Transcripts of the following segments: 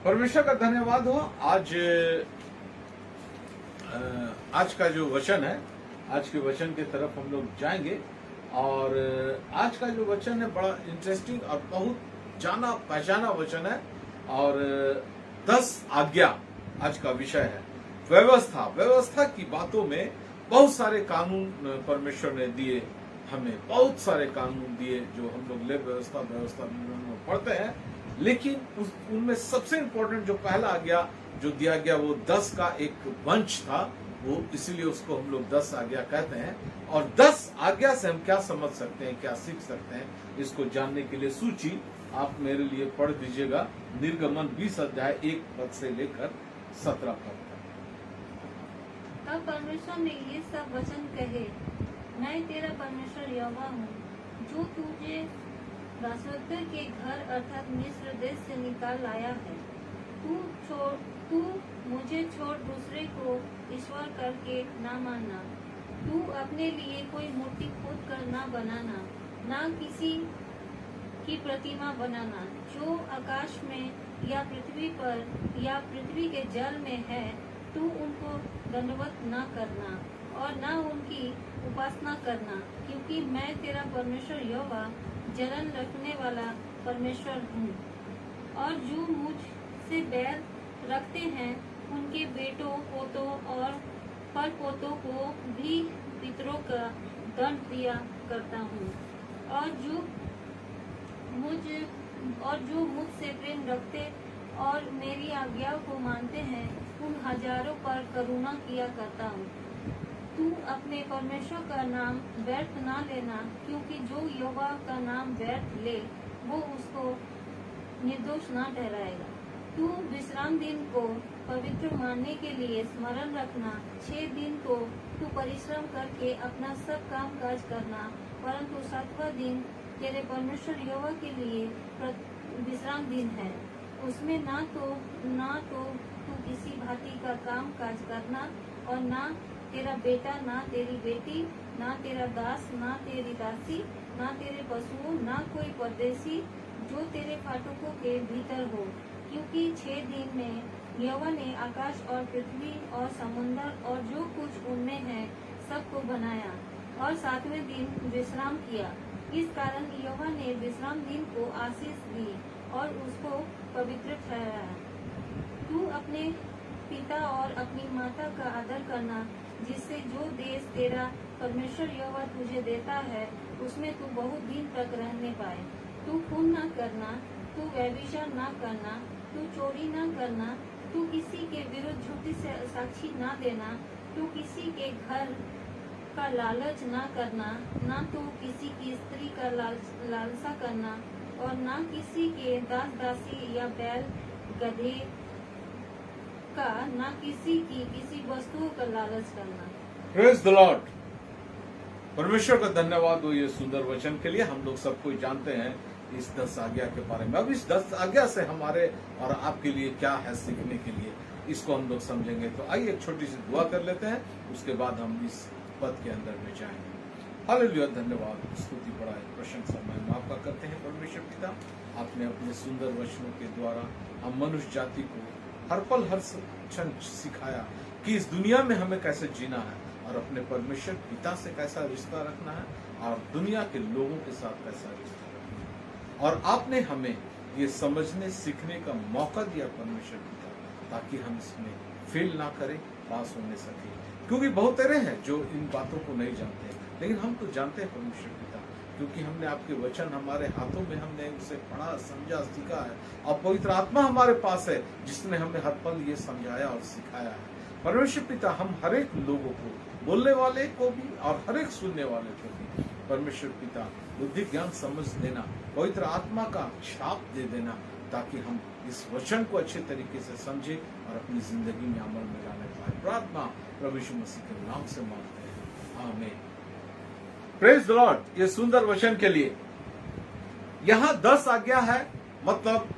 परमेश्वर का धन्यवाद हो। आज का जो वचन है, आज के वचन की तरफ हम लोग जाएंगे। और आज का जो वचन है बड़ा इंटरेस्टिंग और बहुत जाना पहचाना वचन है। और 10 आज्ञा आज का विषय है। व्यवस्था की बातों में बहुत सारे कानून परमेश्वर ने दिए, हमें बहुत सारे कानून दिए जो हम लोग ले व्यवस्था में पढ़ते हैं। लेकिन उनमें सबसे इम्पोर्टेंट जो पहला आज्ञा जो दिया गया वो 10 का एक वंश था, वो इसीलिए उसको हम लोग 10 आज्ञा कहते हैं। और 10 आज्ञा से हम क्या समझ सकते हैं, क्या सीख सकते हैं, इसको जानने के लिए सूची आप मेरे लिए पढ़ दीजिएगा। निर्गमन 20 अध्याय 1 पद से लेकर 17 पद तक। तब परमेश्वर ने ये सब वचन कहे, मैं तेरा परमेश्वर यहोवा हूँ, जो तुझे दासत्व के घर अर्थात मिस्र देश से निकाल लाया है। तू मुझे छोड़ दूसरे को ईश्वर करके ना मानना। तू अपने लिए कोई मूर्ति खोद कर ना बनाना, ना किसी की प्रतिमा बनाना जो आकाश में या पृथ्वी पर या पृथ्वी के जल में है। तू उनको दंडवत ना करना और ना उनकी उपासना करना, क्योंकि मैं तेरा परमेश्वर यहोवा जलन रखने वाला परमेश्वर हूँ। और जो मुझसे बैर रखते हैं उनके बेटों पोतों और फल पोतों को भी पितरों का दंड दिया करता हूँ। और जो मुझसे प्रेम रखते और मेरी आज्ञाओं को मानते हैं उन हजारों पर करुणा किया करता हूँ। तू अपने परमेश्वर का नाम व्यर्थ ना लेना, क्योंकि जो यहोवा का नाम व्यर्थ ले वो उसको निर्दोष ना ठहराएगा। तू विश्राम दिन को पवित्र मानने के लिए स्मरण रखना। 6 दिन को तू परिश्रम करके अपना सब काम काज करना, परंतु 7वां दिन तेरे परमेश्वर यहोवा के लिए विश्राम दिन है। उसमें ना तो तू किसी भांति का काम काज करना, और ना तेरा बेटा, ना तेरी बेटी, ना तेरा दास, ना तेरी दासी, ना तेरे पशुओं, ना कोई परदेशी जो तेरे फाटकों के भीतर हो। क्योंकि 6 दिन में यहोवा ने आकाश और पृथ्वी और समुद्र और जो कुछ उनमें है सबको बनाया, और 7वें दिन विश्राम किया। इस कारण यहोवा ने विश्राम दिन को आशीष दी और उसको पवित्र ठहराया। तू अपने पिता और अपनी माता का आदर करना, जिससे जो देश तेरा परमेश्वर यहोवा तुझे देता है उसमें तू बहुत दिन तक रहने पाए। तू खून न करना, तू व्यभिचार न करना, तू चोरी न करना, तू किसी के विरुद्ध झूठी साक्षी न देना, तू किसी के घर का लालच न करना, ना तू किसी की स्त्री का लालसा करना, और ना किसी के दास दासी या बैल गधे का, ना किसी वस्तु का लालच करना। Praise the Lord. परमेश्वर का धन्यवाद हो ये सुंदर वचन के लिए। हम लोग सब कोई जानते हैं इस 10 आज्ञा के बारे में। अब इस 10 आज्ञा से हमारे और आपके लिए क्या है सीखने के लिए, इसको हम लोग समझेंगे। तो आइए एक छोटी सी दुआ कर लेते हैं, उसके बाद हम इस पद के अंदर में जाएंगे। हालेलुया। धन्यवाद, स्तुति, बड़ाई, प्रशंसा महिमा आपका करते हैं परमेश्वर पिता। आपने अपने सुंदर वचनों के द्वारा हम मनुष्य जाति को हर पल हर क्षण सिखाया कि इस दुनिया में हमें कैसे जीना है और अपने परमेश्वर पिता से कैसा रिश्ता रखना है और दुनिया के लोगों के साथ कैसा रिश्ता रखना है। और आपने हमें ये समझने सीखने का मौका दिया परमेश्वर पिता, ताकि हम इसमें फेल ना करें, पास होने सके। क्योंकि बहुत तेरे हैं जो इन बातों को नहीं जानते, लेकिन हम तो जानते हैं परमेश्वर पिता, क्योंकि हमने आपके वचन हमारे हाथों में, हमने उसे पढ़ा, समझा, सीखा है। और पवित्र आत्मा हमारे पास है जिसने हमें हर पल ये समझाया और सिखाया है। परमेश्वर पिता, हम हर एक लोगों को, बोलने वाले को भी और हर एक सुनने वाले को भी परमेश्वर पिता बुद्धि ज्ञान समझ देना, पवित्र आत्मा का छाप दे देना, ताकि हम इस वचन को अच्छे तरीके से समझे और अपनी जिंदगी में अमल में लाने पाए। प्रार्थना प्रभु यीशु मसीह के नाम से मांगते हैं, आमीन। Praise the Lord. ये सुंदर वचन के लिए यहाँ 10 आज्ञा है, मतलब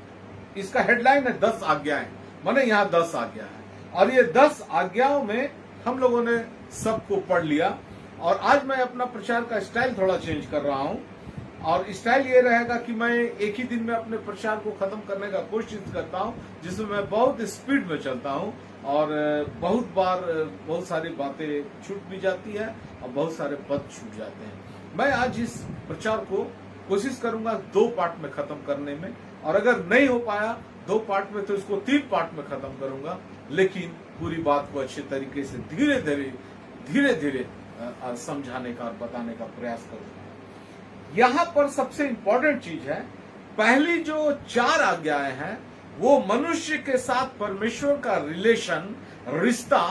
इसका हेडलाइन है 10 आज्ञाएं, माने यहाँ 10 आज्ञा है। और ये 10 आज्ञाओं में हम लोगों ने सबको पढ़ लिया। और आज मैं अपना प्रचार का स्टाइल थोड़ा चेंज कर रहा हूं। और स्टाइल ये रहेगा कि मैं एक ही दिन में अपने प्रचार को खत्म करने का कोशिश करता हूं, जिसमें मैं बहुत स्पीड में चलता हूं और बहुत बार बहुत सारी बातें छूट भी जाती है और बहुत सारे पद छूट जाते हैं। मैं आज इस प्रचार को कोशिश करूंगा 2 पार्ट में खत्म करने में, और अगर नहीं हो पाया 2 पार्ट में तो इसको 3 पार्ट में खत्म करूंगा, लेकिन पूरी बात को अच्छे तरीके से धीरे धीरे समझाने का और बताने का प्रयास करूंगा। यहाँ पर सबसे इंपॉर्टेंट चीज है, पहली जो 4 आज्ञाएं हैं वो मनुष्य के साथ परमेश्वर का रिश्ता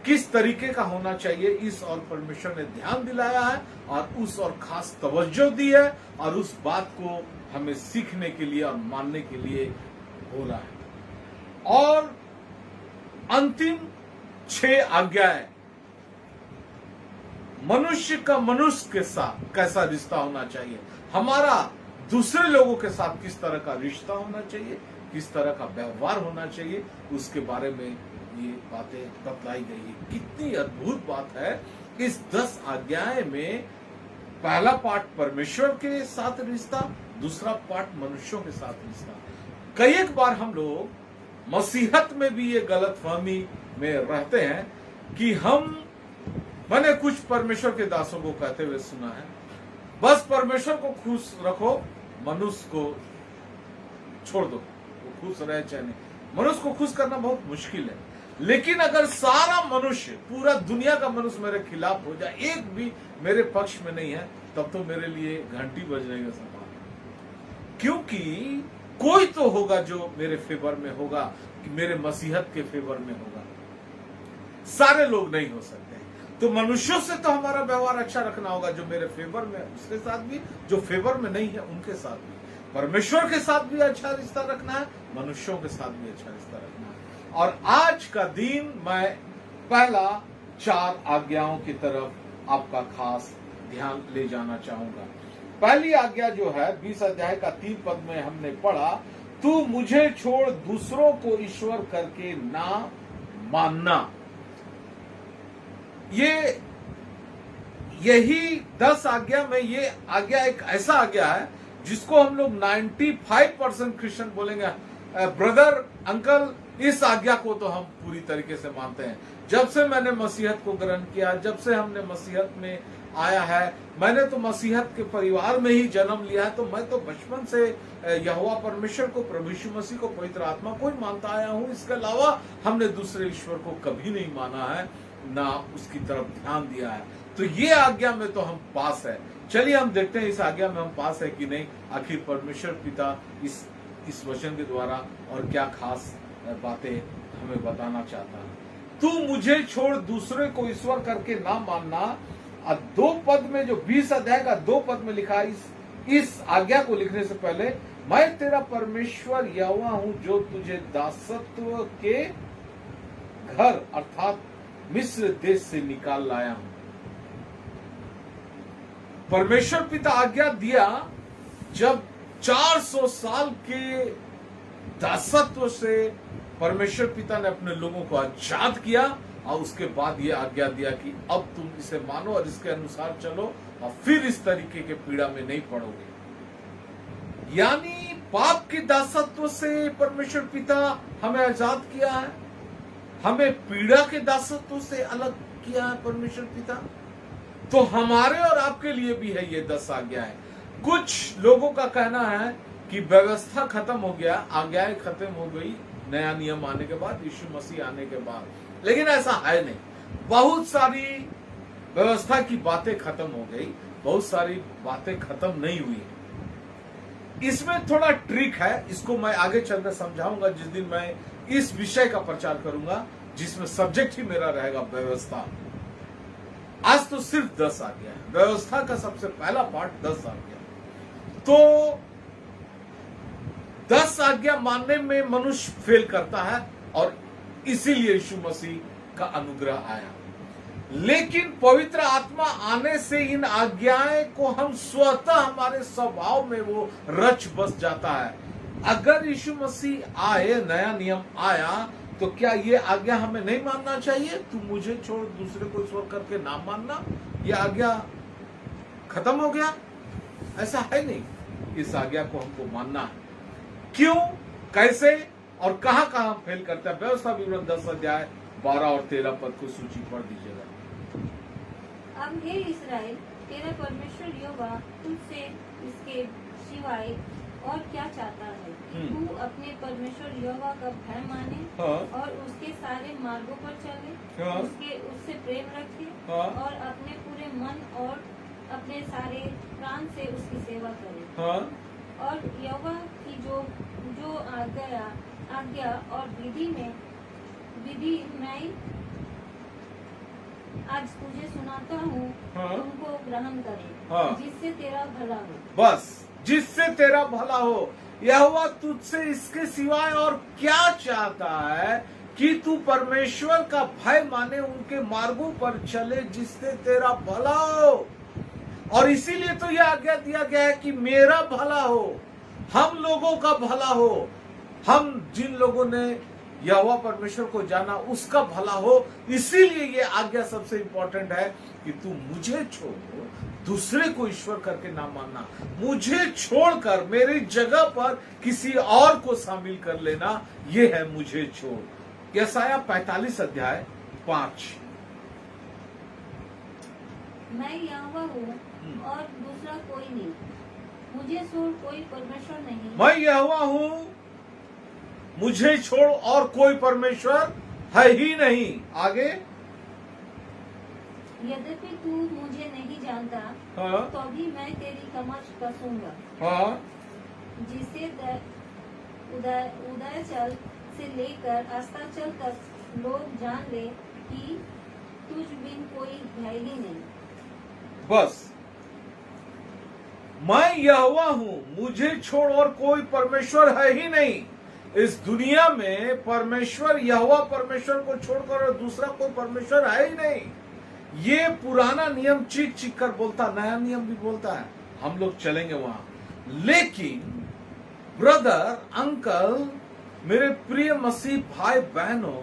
किस तरीके का होना चाहिए, इस और परमेश्वर ने ध्यान दिलाया है और उस और खास तवज्जो दी है और उस बात को हमें सीखने के लिए और मानने के लिए बोला है। और अंतिम 6 आज्ञाएं मनुष्य का मनुष्य के साथ कैसा रिश्ता होना चाहिए, हमारा दूसरे लोगों के साथ किस तरह का रिश्ता होना चाहिए, किस तरह का व्यवहार होना चाहिए, उसके बारे में ये बातें बतलाई गई है। कितनी अद्भुत बात है इस 10 आज्ञाएं में। पहला पार्ट परमेश्वर के साथ रिश्ता, दूसरा पार्ट मनुष्यों के साथ रिश्ता। कई एक बार हम लोग मसीहत में भी ये गलतफहमी में रहते हैं कि मैंने कुछ परमेश्वर के दासों को कहते हुए सुना है, बस परमेश्वर को खुश रखो, मनुष्य को छोड़ दो, वो खुश रहे चाहे नहीं। मनुष्य को खुश करना बहुत मुश्किल है, लेकिन अगर सारा मनुष्य, पूरा दुनिया का मनुष्य मेरे खिलाफ हो जाए, एक भी मेरे पक्ष में नहीं है, तब तो मेरे लिए घंटी बजने का सवाल है। क्योंकि कोई तो होगा जो मेरे फेवर में होगा, कि मेरे मसीहत के फेवर में होगा। सारे लोग नहीं हो सकते, तो मनुष्यों से तो हमारा व्यवहार अच्छा रखना होगा, जो मेरे फेवर में है उसके साथ भी, जो फेवर में नहीं है उनके साथ भी। परमेश्वर के साथ भी अच्छा रिश्ता रखना है, मनुष्यों के साथ भी अच्छा रिश्ता रखना है। और आज का दिन मैं पहला 4 आज्ञाओं की तरफ आपका खास ध्यान ले जाना चाहूंगा। पहली आज्ञा जो है 20 अध्याय का 3 पद में हमने पढ़ा, तू मुझे छोड़ दूसरों को ईश्वर करके ना मानना। यही 10 आज्ञा में ये आज्ञा एक ऐसा आज्ञा है जिसको हम लोग 95% क्रिश्चियन बोलेंगे, ब्रदर अंकल इस आज्ञा को तो हम पूरी तरीके से मानते हैं। जब से मैंने मसीहत को ग्रहण किया, जब से हमने मसीहत में आया है, मैंने तो मसीहत के परिवार में ही जन्म लिया है, तो मैं तो बचपन से यहोवा परमेश्वर को, प्रभु यीशु मसीह को, पवित्र आत्मा को ही मानता आया हूं। इसके अलावा हमने दूसरे ईश्वर को कभी नहीं माना है, ना उसकी तरफ ध्यान दिया है। तो ये आज्ञा में तो हम पास है। चलिए हम देखते हैं इस आज्ञा में हम पास है कि नहीं। आखिर परमेश्वर पिता इस वचन के द्वारा और क्या खास बातें हमें बताना चाहता है। तू मुझे छोड़ दूसरे को ईश्वर करके ना मानना। और 2 पद में, जो 20 अध्याय का 2 पद में लिखा है, इस आज्ञा को लिखने से पहले, मैं तेरा परमेश्वर यहोवा हूं जो तुझे दासत्व के घर अर्थात मिस्र देश से निकाल लाया हूं। परमेश्वर पिता आज्ञा दिया जब 400 साल के दासत्व से परमेश्वर पिता ने अपने लोगों को आजाद किया, और उसके बाद ये आज्ञा दिया कि अब तुम इसे मानो और इसके अनुसार चलो और फिर इस तरीके के पीड़ा में नहीं पड़ोगे। यानी पाप के दासत्व से परमेश्वर पिता हमें आजाद किया है, हमें पीड़ा के दासत्व से अलग किया है परमेश्वर पिता। तो हमारे और आपके लिए भी है ये 10 आज्ञाएं। कुछ लोगों का कहना है कि व्यवस्था खत्म हो गया, आज्ञाएं खत्म हो गई नया नियम आने के बाद, यीशु मसीह आने के बाद, लेकिन ऐसा है नहीं। बहुत सारी व्यवस्था की बातें खत्म हो गई, बहुत सारी बातें खत्म नहीं हुई। इसमें थोड़ा ट्रिक है, इसको मैं आगे चलकर समझाऊंगा जिस दिन मैं इस विषय का प्रचार करूंगा, जिसमें सब्जेक्ट ही मेरा रहेगा व्यवस्था। आज तो सिर्फ 10 आज्ञा है, व्यवस्था का सबसे पहला पार्ट 10 आज्ञा। तो 10 आज्ञा मानने में मनुष्य फेल करता है, और इसीलिए यीशु मसीह का अनुग्रह आया। लेकिन पवित्र आत्मा आने से इन आज्ञाएं को हम स्वतः हमारे स्वभाव में वो रच बस जाता है। अगर यीशु मसीह आए, नया नियम आया, तो क्या ये आज्ञा हमें नहीं मानना चाहिए? तू मुझे छोड़ दूसरे को ईश्वर करके ना मानना, ये आज्ञा खत्म हो गया? ऐसा है नहीं। इस आज्ञा को हमको मानना है। क्यों, कैसे और कहां कहां हम फेल करते हैं? व्यवस्था विवरण 10 अध्याय 12 और 13 पद को सूची पढ़ दीजिएगा। अब हे इस्राएल, तेरा परमेश्वर यहोवा तुझसे इसके सिवाय और क्या चाहता है कि तू अपने परमेश्वर यहोवा का भय माने और उसके सारे मार्गों पर चले, उससे प्रेम रखे और अपने पूरे मन और अपने सारे प्राण से उसकी सेवा करे। और यहोवा की जो आज्ञा और विधि मैं आज तुझे सुनाता हूँ, उनको ग्रहण करे, जिससे तेरा भला हो। बस, जिससे तेरा भला हो। यहोवा तुझसे इसके सिवाय और क्या चाहता है कि तू परमेश्वर का भय माने, उनके मार्गों पर चले, जिससे तेरा भला हो। और इसीलिए तो यह आज्ञा दिया गया है कि मेरा भला हो, हम लोगों का भला हो, हम जिन लोगों ने यहोवा परमेश्वर को जाना उसका भला हो। इसीलिए ये आज्ञा सबसे इंपॉर्टेंट है कि तू मुझे छोड़ दूसरे को ईश्वर करके ना मानना, मुझे छोड़कर मेरी जगह पर किसी और को शामिल कर लेना, ये है मुझे छोड़। यशायाह 45 अध्याय 5। मैं यहोवा हूँ और दूसरा कोई नहीं, मुझे छोड़ कोई परमेश्वर नहीं। मैं यहोवा हूँ, मुझे छोड़ और कोई परमेश्वर है ही नहीं। आगे, यद्यपि तू मुझे नहीं जानता, तो भी मैं तेरी कमर कसूंगा, जिसे उदयाचल से लेकर अस्ताचल तक लोग जान ले कि तुझ बिन कोई है ही नहीं। बस, मैं यहोवा हूँ, मुझे छोड़ और कोई परमेश्वर है ही नहीं। इस दुनिया में परमेश्वर, यहोवा परमेश्वर को छोड़कर और दूसरा कोई परमेश्वर है ही नहीं। ये पुराना नियम चीख चीख कर बोलता, नया नियम भी बोलता है, हम लोग चलेंगे वहां। लेकिन ब्रदर, अंकल, मेरे प्रिय मसीह भाई बहनों,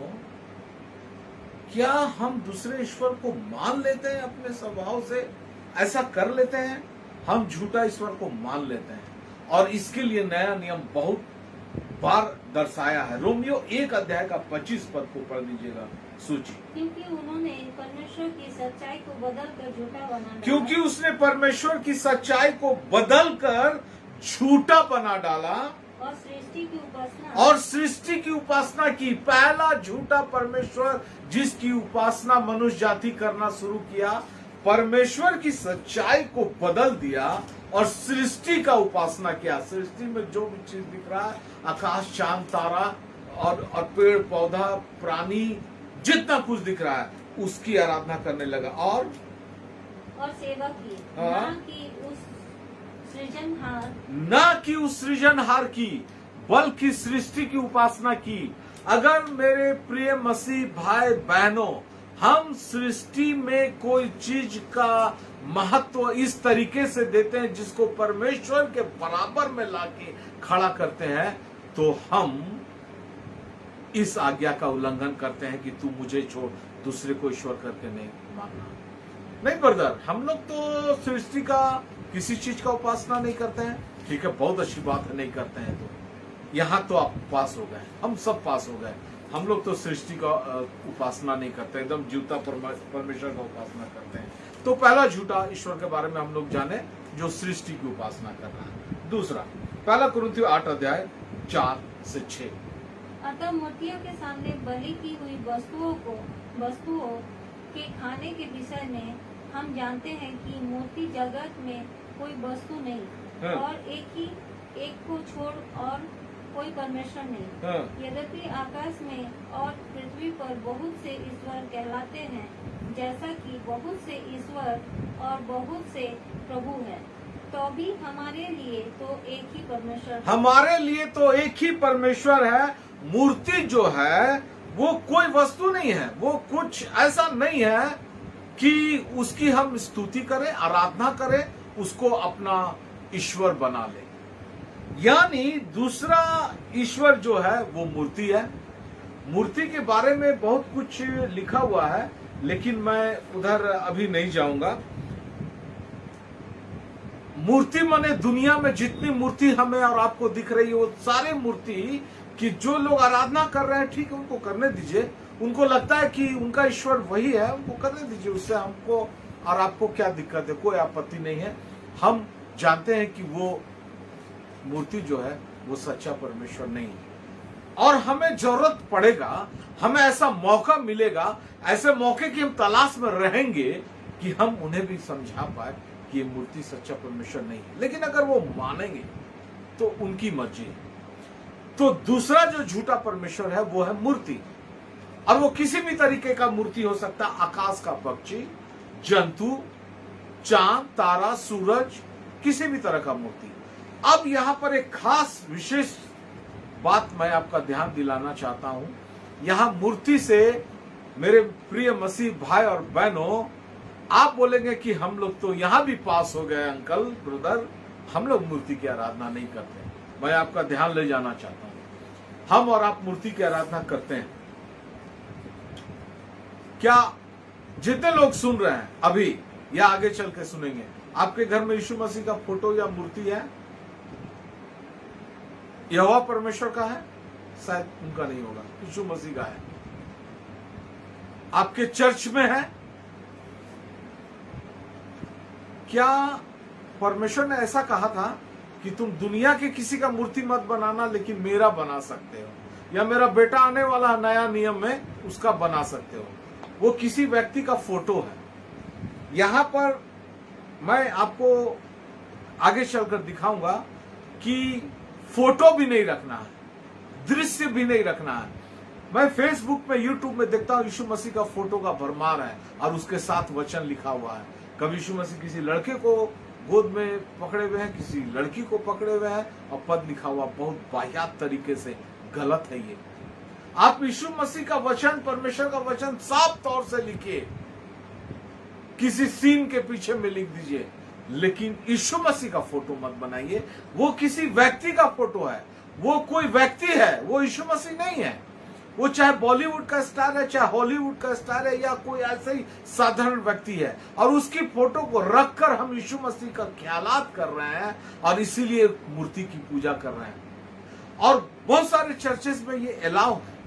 क्या हम दूसरे ईश्वर को मान लेते हैं अपने स्वभाव से? ऐसा कर लेते हैं? हम झूठा ईश्वर को मान लेते हैं और इसके लिए नया नियम बहुत बार दर्शाया है। रोमियो 1 अध्याय का 25 पद को पढ़ दीजिएगा सूची। क्योंकि उन्होंने परमेश्वर की सच्चाई को बदलकर झूठा बना डाला। क्योंकि उसने परमेश्वर की सच्चाई को बदलकर झूठा बना डाला और सृष्टि की उपासना की। पहला झूठा परमेश्वर जिसकी उपासना मनुष्य जाति करना शुरू किया, परमेश्वर की सच्चाई को बदल दिया और सृष्टि का उपासना किया। सृष्टि में जो भी चीज दिख रहा है, आकाश, चांद, तारा और पेड़ पौधा, प्राणी, जितना कुछ दिख रहा है, उसकी आराधना करने लगा और सेवा की, ना कि उस सृजनहार की, बल्कि सृष्टि की उपासना की। अगर मेरे प्रिय मसीह भाई बहनों, हम सृष्टि में कोई चीज का महत्व इस तरीके से देते हैं जिसको परमेश्वर के बराबर में लाके खड़ा करते हैं, तो हम इस आज्ञा का उल्लंघन करते हैं कि तू मुझे छोड़ दूसरे को ईश्वर करके नहीं मानना। नहीं ब्रदर, हम लोग तो सृष्टि का किसी चीज का उपासना नहीं करते हैं। ठीक है, बहुत अच्छी बात है, नहीं करते हैं। तो यहाँ तो आप पास हो गए, हम सब पास हो गए। हम लोग तो सृष्टि का उपासना नहीं करते, एकदम जीवता परमेश्वर का उपासना करते हैं। तो पहला झूठा ईश्वर के बारे में हम लोग जाने, जो सृष्टि की उपासना कर रहा है। दूसरा, पहला कुरिन्थियों 8 अध्याय 4 से 6। अतः मूर्तियों के सामने बलि की हुई वस्तुओं के खाने के विषय में हम जानते हैं कि मूर्ति जगत में कोई वस्तु नहीं और एक को छोड़ और कोई परमेश्वर नहीं। यद्यपि आकाश में और पृथ्वी पर बहुत से ईश्वर कहलाते हैं, जैसा कि बहुत से ईश्वर और बहुत से प्रभु हैं, तो भी हमारे लिए तो एक ही परमेश्वर, हमारे लिए तो एक ही परमेश्वर है। मूर्ति जो है वो कोई वस्तु नहीं है, वो कुछ ऐसा नहीं है कि उसकी हम स्तुति करें, आराधना करें, उसको अपना ईश्वर बना ले। यानी दूसरा ईश्वर जो है वो मूर्ति है। मूर्ति के बारे में बहुत कुछ लिखा हुआ है, लेकिन मैं उधर अभी नहीं जाऊंगा। मूर्ति माने दुनिया में जितनी मूर्ति हमें और आपको दिख रही है वो सारी मूर्ति कि जो लोग आराधना कर रहे हैं, ठीक है, उनको करने दीजिए। उनको लगता है कि उनका ईश्वर वही है, उनको करने दीजिए। उससे हमको और आपको क्या दिक्कत है? कोई आपत्ति नहीं है। हम जानते हैं कि वो मूर्ति जो है वो सच्चा परमेश्वर नहीं है, और हमें जरूरत पड़ेगा, हमें ऐसा मौका मिलेगा, ऐसे मौके की हम तलाश में रहेंगे कि हम उन्हें भी समझा पाए कि ये मूर्ति सच्चा परमेश्वर नहीं है। लेकिन अगर वो मानेंगे तो उनकी मर्जी है। तो दूसरा जो झूठा परमेश्वर है वो है मूर्ति, और वो किसी भी तरीके का मूर्ति हो सकता है। आकाश का पक्षी, जंतु, चांद, तारा, सूरज, किसी भी तरह का मूर्ति। अब यहां पर एक खास विशेष बात मैं आपका ध्यान दिलाना चाहता हूं। यहां मूर्ति से मेरे प्रिय मसीह भाई और बहनों, आप बोलेंगे कि हम लोग तो यहां भी पास हो गए अंकल, ब्रदर, हम लोग मूर्ति की आराधना नहीं करते। मैं आपका ध्यान ले जाना चाहता हूं, हम और आप मूर्ति की आराधना करते हैं। क्या जितने लोग सुन रहे हैं अभी या आगे चल के सुनेंगे, आपके घर में यीशु मसीह का फोटो या मूर्ति है? यहोवा परमेश्वर का है? शायद उनका नहीं होगा, यीशु मसीह का है। आपके चर्च में है? क्या परमेश्वर ने ऐसा कहा था कि तुम दुनिया के किसी का मूर्ति मत बनाना, लेकिन मेरा बना सकते हो, या मेरा बेटा आने वाला नया नियम में उसका बना सकते हो? वो किसी व्यक्ति का फोटो है। यहां पर मैं आपको आगे चलकर दिखाऊंगा कि फोटो भी नहीं रखना है, दृश्य भी नहीं रखना है। मैं फेसबुक पे, यूट्यूब में देखता हूं यीशु मसीह का फोटो का भरमार है और उसके साथ वचन लिखा हुआ है। कभी यीशु मसीह किसी लड़के को गोद में पकड़े हुए हैं, किसी लड़की को पकड़े हुए हैं, और पद लिखा हुआ। बहुत वाहियात तरीके से गलत है ये। आप यीशु मसीह का वचन, परमेश्वर का वचन साफ तौर से लिखिए, किसी सीन के पीछे में लिख दीजिए, लेकिन यीशु मसीह का फोटो मत बनाइए। वो किसी व्यक्ति का फोटो है, वो कोई व्यक्ति है, वो यीशु मसीह नहीं है। वो चाहे बॉलीवुड का स्टार है, चाहे हॉलीवुड का स्टार है, या कोई ऐसे ही साधारण व्यक्ति है, और उसकी फोटो को रखकर हम यीशु मसीह का ख्यालात कर रहे हैं और इसीलिए मूर्ति की पूजा कर रहे हैं। और बहुत सारे चर्चेस में ये अलाउ है,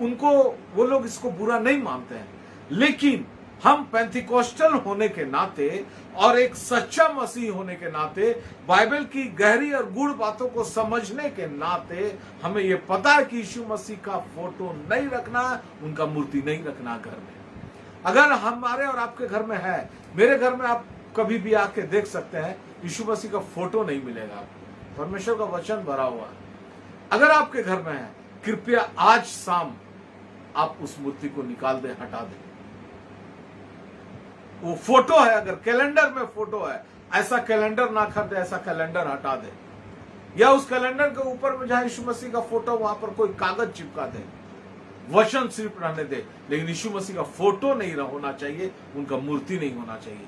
उनको, वो लोग इसको बुरा नहीं मानते हैं। लेकिन हम पेंटिकोस्टल होने के नाते और एक सच्चा मसीह होने के नाते, बाइबल की गहरी और गूढ़ बातों को समझने के नाते हमें यह पता है कि यीशु मसीह का फोटो नहीं रखना, उनका मूर्ति नहीं रखना घर में। अगर हमारे और आपके घर में है, मेरे घर में आप कभी भी आके देख सकते हैं, यीशु मसीह का फोटो नहीं मिलेगा आपको, परमेश्वर का वचन भरा हुआ है। अगर आपके घर में है, कृपया आज शाम आप उस मूर्ति को निकाल दें, हटा दें। वो फोटो है, अगर कैलेंडर में फोटो है, ऐसा कैलेंडर ना खरीदे, ऐसा कैलेंडर हटा दे, या उस कैलेंडर के ऊपर में जहां यीशु मसीह का फोटो, वहां पर कोई कागज चिपका दे, वचन सिर्फ रहने दे, लेकिन यीशु मसीह का फोटो नहीं होना चाहिए, उनका मूर्ति नहीं होना चाहिए।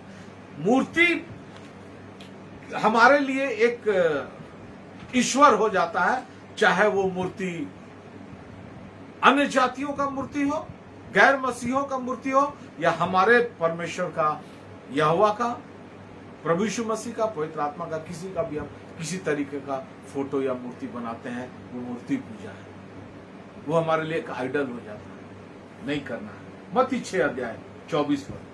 मूर्ति हमारे लिए एक ईश्वर हो जाता है, चाहे वो मूर्ति अन्य जातियों का मूर्ति हो, गैर मसीहों का मूर्ति हो, या हमारे परमेश्वर का, यहोवा का, प्रभु यीशु मसीह का, पवित्र आत्मा का, किसी का भी हम किसी तरीके का फोटो या मूर्ति बनाते हैं, वो मूर्ति पूजा है, वो हमारे लिए एक आइडल हो जाता है। नहीं करना है। मत्ती 6:24 पर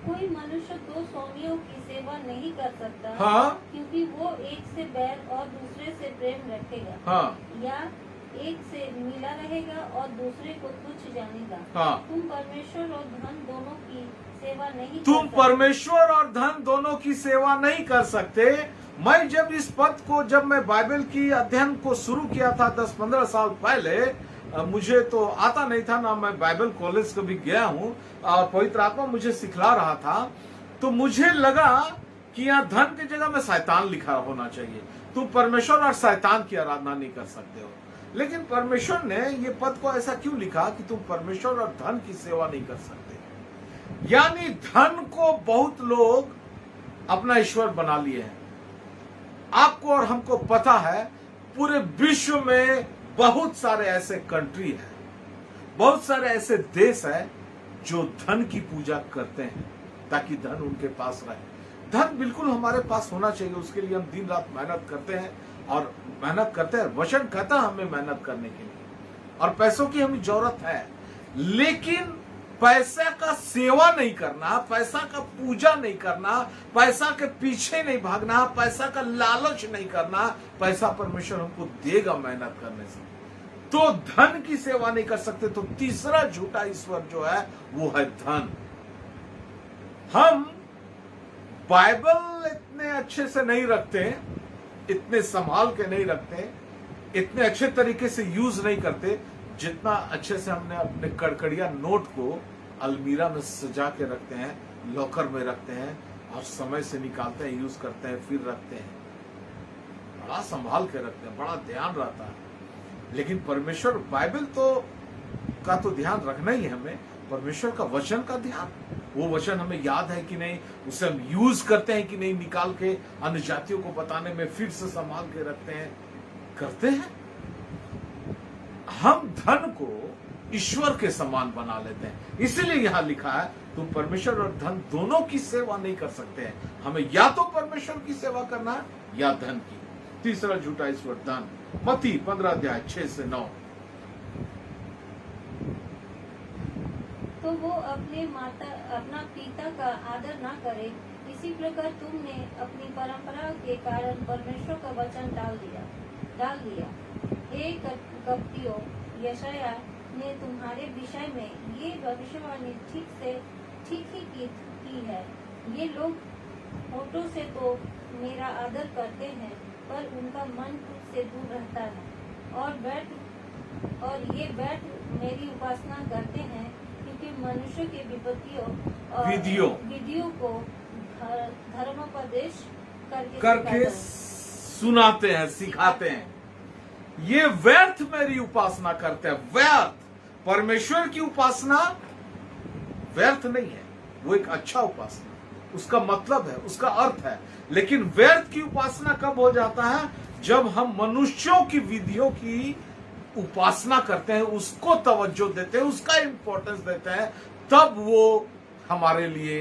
कोई मनुष्य दो स्वामियों की सेवा नहीं कर सकता, हाँ, क्योंकि वो एक से बैर और दूसरे से प्रेम रखेगा, हाँ, या एक से मिला रहेगा और दूसरे को तुच्छ जानेगा। हाँ। तुम परमेश्वर और धन दोनों की सेवा नहीं तुम कर सकते। परमेश्वर और धन दोनों की सेवा नहीं कर सकते। मैं जब इस पद को, जब मैं बाइबल की अध्ययन को शुरू किया था 10-15 साल पहले, मुझे तो आता नहीं था ना, मैं बाइबल कॉलेज कभी गया हूँ, और पवित्र आत्मा मुझे सिखला रहा था, तो मुझे लगा कि यहाँ धन की जगह में शैतान लिखा होना चाहिए। तुम परमेश्वर और शैतान की आराधना नहीं कर सकते हो। लेकिन परमेश्वर ने ये पद को ऐसा क्यों लिखा कि तुम परमेश्वर और धन की सेवा नहीं कर सकते? यानी धन को बहुत लोग अपना ईश्वर बना लिए हैं। आपको और हमको पता है, पूरे विश्व में बहुत सारे ऐसे कंट्री हैं, बहुत सारे ऐसे देश हैं जो धन की पूजा करते हैं ताकि धन उनके पास रहे। धन बिल्कुल हमारे पास होना चाहिए, उसके लिए हम दिन रात मेहनत करते हैं और मेहनत करते हैं। वचन कहता है हमें मेहनत करने के लिए, और पैसों की हमें जरूरत है, लेकिन पैसा का सेवा नहीं करना, पैसा का पूजा नहीं करना, पैसा के पीछे नहीं भागना, पैसा का लालच नहीं करना। पैसा परमेश्वर हमको देगा मेहनत करने से, तो धन की सेवा नहीं कर सकते। तो तीसरा झूठा ईश्वर जो है वो है धन। हम बाइबल इतने अच्छे से नहीं रखते, इतने संभाल के नहीं रखते, इतने अच्छे तरीके से यूज नहीं करते, जितना अच्छे से हमने अपने कड़कड़िया नोट को अलमीरा में सजा के रखते हैं, लॉकर में रखते हैं और समय से निकालते हैं, यूज करते हैं, फिर रखते हैं। बड़ा संभाल के रखते हैं, बड़ा ध्यान रहता है। लेकिन परमेश्वर बाइबल का तो ध्यान रखना ही है हमें, परमेश्वर का वचन का ध्यान, वो वचन हमें याद है कि नहीं, उसे हम यूज करते हैं कि नहीं, निकाल के अन्य जातियों को बताने में फिर से संभाल के रखते हैं, करते हैं। हम धन को ईश्वर के समान बना लेते हैं। इसीलिए यहां लिखा है तुम परमेश्वर और धन दोनों की सेवा नहीं कर सकते हैं। हमें या तो परमेश्वर की सेवा करना है या धन की। तीसरा झूठा ईश्वर धन। मत्ती 15 अध्याय 6 से 9। तो वो अपना पिता का आदर ना करे, इसी प्रकार तुमने अपनी परंपरा के कारण परमेश्वर का वचन डाल दिया। हे कपटियों, यशायाह ने तुम्हारे विषय में ये भविष्यवाणी ठीक ही की है। ये लोग होठों से तो मेरा आदर करते हैं, पर उनका मन खुद से दूर रहता है, और ये बैठ मेरी उपासना करते हैं, क्योंकि मनुष्य के विधियों को धर्मोपदेश करके सुनाते हैं, सिखाते हैं। ये व्यर्थ मेरी उपासना करते हैं। व्यर्थ। परमेश्वर की उपासना व्यर्थ नहीं है, वो एक अच्छा उपासना, उसका मतलब है, उसका अर्थ है। लेकिन व्यर्थ की उपासना कब हो जाता है? जब हम मनुष्यों की विधियों की उपासना करते हैं, उसको तवज्जो देते हैं, उसका इंपॉर्टेंस देते हैं, तब वो हमारे लिए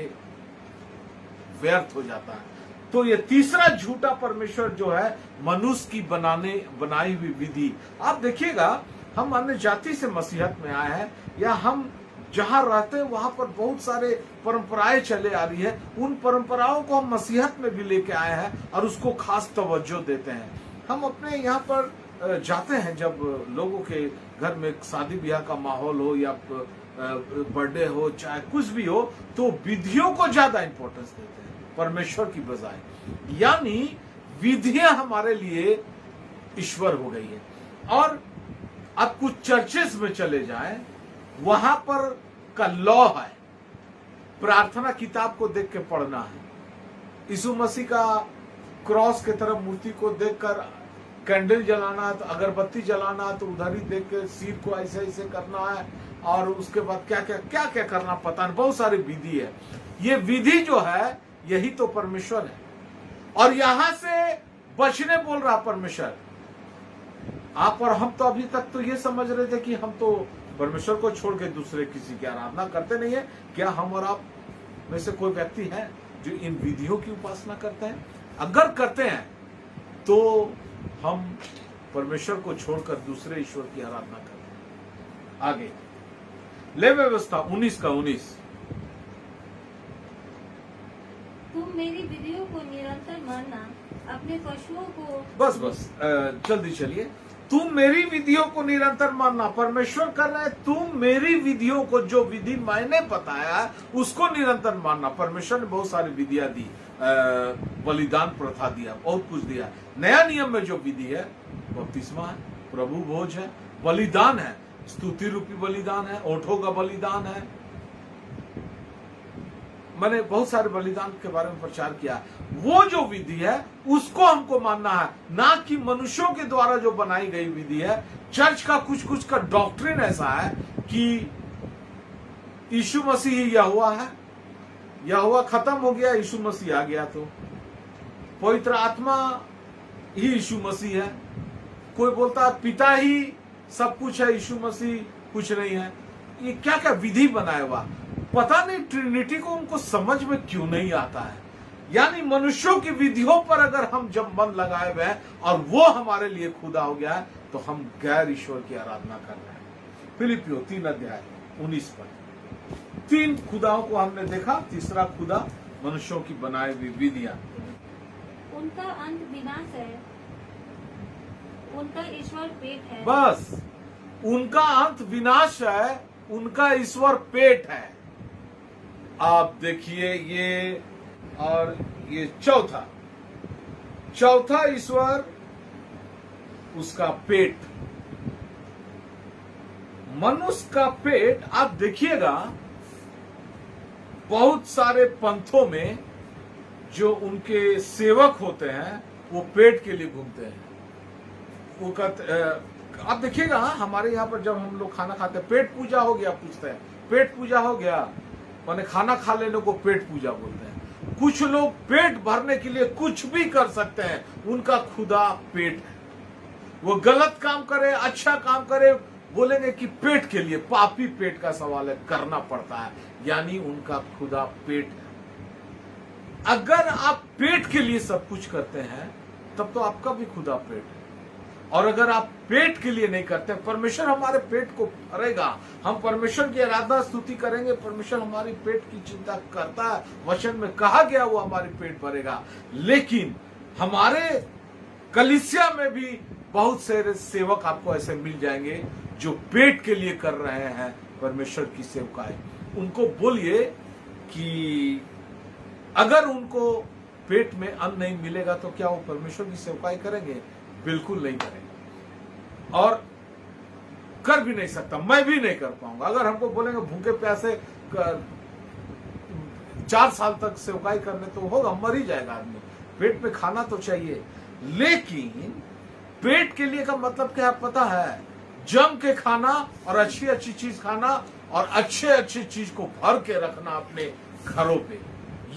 व्यर्थ हो जाता है। तो ये तीसरा झूठा परमेश्वर जो है मनुष्य की बनाई हुई विधि। आप देखिएगा, हम अन्य जाति से मसीहत में आए हैं, या हम जहां रहते हैं वहां पर बहुत सारे परंपराएं चले आ रही है, उन परंपराओं को हम मसीहत में भी लेके आए हैं और उसको खास तवज्जो देते हैं। हम अपने यहाँ पर जाते हैं, जब लोगों के घर में शादी ब्याह का माहौल हो या बर्थडे हो, चाहे कुछ भी हो, तो विधियों को ज्यादा इंपॉर्टेंस देते हैं परमेश्वर की बजाय। यानी विधियां हमारे लिए ईश्वर हो गई है। और अब कुछ चर्चेस में चले जाएं, वहां पर का लॉ है, प्रार्थना किताब को देख के पढ़ना है, यीशु मसीह का क्रॉस के तरफ मूर्ति को देखकर कैंडल जलाना, तो अगरबत्ती जलाना, तो उधर ही देख के सिर को ऐसे ऐसे करना है, और उसके बाद क्या क्या करना पता नहीं, बहुत सारी विधि है। ये विधि जो है यही तो परमेश्वर है, और यहां से बचने बोल रहा परमेश्वर। आप और हम तो अभी तक तो ये समझ रहे थे कि हम तो परमेश्वर को छोड़ के दूसरे किसी की आराधना करते नहीं है। क्या हम और आप में से कोई व्यक्ति है जो इन विधियों की उपासना करते हैं? अगर करते हैं तो हम परमेश्वर को छोड़कर दूसरे ईश्वर की आराधना करते हैं। आगे ले व्यवस्था 19 का 19। तुम मेरी विधियों को निरंतर मानना, अपने पशुओं को बस जल्दी चलिए। तुम मेरी विधियों को निरंतर मानना, परमेश्वर कर रहे हैं, तुम मेरी विधियों को, जो विधि मैंने बताया उसको निरंतर मानना। परमेश्वर ने बहुत सारी विधियां दी, बलिदान प्रथा दिया, बहुत कुछ दिया। नया नियम में जो विधि है बपतिस्मा है, प्रभु भोज है, बलिदान है, स्तुति रूपी बलिदान है, ओठों का बलिदान है। मैंने बहुत सारे बलिदान के बारे में प्रचार किया। वो जो विधि है उसको हमको मानना है, ना कि मनुष्यों के द्वारा जो बनाई गई विधि है। चर्च का कुछ का डॉक्ट्रिन ऐसा है कि यीशु मसीह ही यहोवा है, यहोवा खत्म हो गया, यीशु मसीह आ गया, तो पवित्र आत्मा ही यीशु मसीह है। कोई बोलता है पिता ही सब कुछ है, यीशु मसीह कुछ नहीं है। ये क्या क्या विधि बनाया हुआ, पता नहीं ट्रिनिटी को उनको समझ में क्यों नहीं आता है। यानी मनुष्यों की विधियों पर अगर हम जब मन लगाए हुए हैं और वो हमारे लिए खुदा हो गया है, तो हम गैर ईश्वर की आराधना कर रहे हैं। फिलिपियो 3:19 पर 3 खुदाओं को हमने देखा। तीसरा खुदा मनुष्यों की बनाई हुई विधियां। उनका अंत विनाश है, उनका ईश्वर पेट है। बस, उनका अंत विनाश है, उनका ईश्वर पेट है। आप देखिए ये, और ये चौथा ईश्वर उसका पेट, मनुष्य का पेट। आप देखिएगा बहुत सारे पंथों में जो उनके सेवक होते हैं वो पेट के लिए घूमते हैं। वो आप देखिएगा हमारे यहाँ पर जब हम लोग खाना खाते हैं, पेट पूजा हो गया, पूछते हैं पेट पूजा हो गया, माने खाना खा लेने को पेट पूजा बोलते हैं। कुछ लोग पेट भरने के लिए कुछ भी कर सकते हैं, उनका खुदा पेट है। वो गलत काम करे, अच्छा काम करे, बोलेंगे कि पेट के लिए, पापी पेट का सवाल है, करना पड़ता है, यानी उनका खुदा पेट है। अगर आप पेट के लिए सब कुछ करते हैं तब तो आपका भी खुदा पेट है। और अगर आप पेट के लिए नहीं करते, परमेश्वर हमारे पेट को भरेगा, हम परमेश्वर की आराधना स्तुति करेंगे, परमेश्वर हमारी पेट की चिंता करता है, वचन में कहा गया वो हमारी पेट भरेगा। लेकिन हमारे कलीसिया में भी बहुत सारे सेवक आपको ऐसे मिल जाएंगे जो पेट के लिए कर रहे हैं परमेश्वर की सेवकाएं। उनको बोलिए कि अगर उनको पेट में अन्न नहीं मिलेगा तो क्या वो परमेश्वर की सेवकाई करेंगे? बिल्कुल नहीं करेंगे, और कर भी नहीं सकता, मैं भी नहीं कर पाऊंगा। अगर हमको बोलेंगे भूखे प्यासे 4 साल तक सेवकाई करने, तो होगा, मर ही जाएगा आदमी। पेट में खाना तो चाहिए, लेकिन पेट के लिए का मतलब क्या है पता है? जम के खाना और अच्छी अच्छी चीज खाना और अच्छे अच्छी चीज को भर के रखना अपने घरों पे।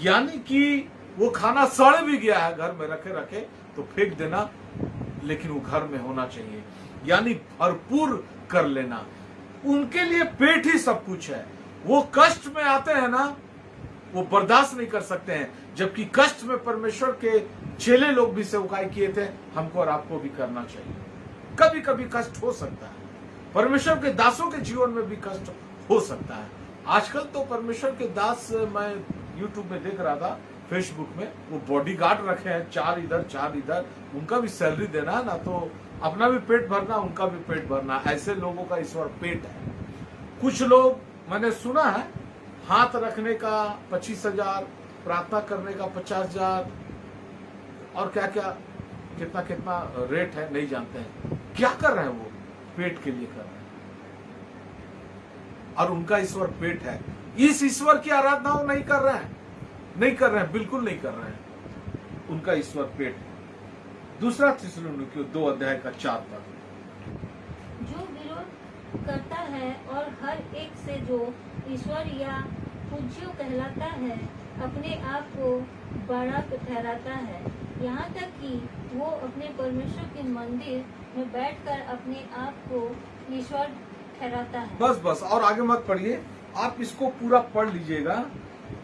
यानी कि वो खाना सड़ भी गया है घर में रखे रखे तो फेंक देना, लेकिन वो घर में होना चाहिए, यानी भरपूर कर लेना। उनके लिए पेट ही सब कुछ है। वो कष्ट में आते हैं ना, वो बर्दाश्त नहीं कर सकते हैं, जबकि कष्ट में परमेश्वर के चेले लोग भी सेवकाई किए थे। हमको और आपको भी करना चाहिए। कभी कभी कष्ट हो सकता है, परमेश्वर के दासों के जीवन में भी कष्ट हो सकता है। आजकल तो परमेश्वर के दास, मैं यूट्यूब में देख रहा था, फेसबुक में, वो बॉडीगार्ड रखे हैं, 4 इधर 4 इधर। उनका भी सैलरी देना है ना, तो अपना भी पेट भरना, उनका भी पेट भरना। ऐसे लोगों का ईश्वर पेट है। कुछ लोग मैंने सुना है हाथ रखने का 25,000, प्रार्थना करने का 50,000, और क्या क्या कितना कितना रेट है नहीं जानते हैं। क्या कर रहे हैं? वो पेट के लिए कर रहे हैं, और उनका ईश्वर पेट है। इस ईश्वर की आराधना वो नहीं कर रहे हैं, नहीं कर रहे हैं, बिल्कुल नहीं कर रहे हैं। उनका ईश्वर पेट है। दूसरा थिस्सलुनीकियों 2:4 जो विरोध करता है और हर एक से जो ईश्वर या पूज्य कहलाता है अपने आप को बड़ा ठहराता है, यहाँ तक कि वो अपने परमेश्वर के मंदिर में बैठकर अपने आप को ईश्वर ठहराता है। बस और आगे मत पढ़िए, आप इसको पूरा पढ़ लीजिएगा।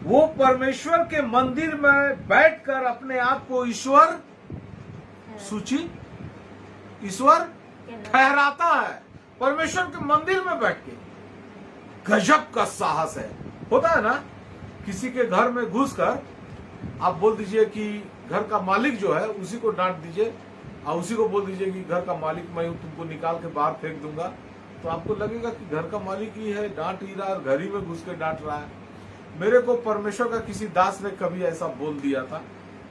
वो परमेश्वर के मंदिर में बैठकर अपने आप को ईश्वर सूची ईश्वर ठहराता है। परमेश्वर के मंदिर में बैठ के, गजब का साहस है। होता है ना, किसी के घर में घुसकर आप बोल दीजिए कि घर का मालिक जो है उसी को डांट दीजिए, और उसी को बोल दीजिए कि घर का मालिक मैं हूं, तुमको निकाल के बाहर फेंक दूंगा, तो आपको लगेगा कि घर का मालिक ही है, डांट ही रहा है, घर ही में घुस के डांट रहा है। मेरे को परमेश्वर का किसी दास ने कभी ऐसा बोल दिया था,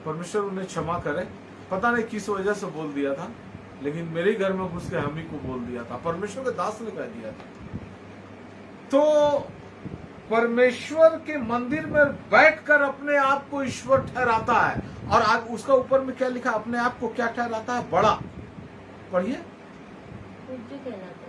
परमेश्वर उन्हें क्षमा करे, पता नहीं किस वजह से बोल दिया था, लेकिन मेरे घर में घुस के हम ही को बोल दिया था, परमेश्वर के दास ने कह दिया था। तो परमेश्वर के मंदिर में बैठकर अपने आप को ईश्वर ठहराता है, और आज उसका ऊपर में क्या लिखा? अपने आप को क्या ठहराता है? बड़ा। पढ़िए। पूज्य कहलाता है।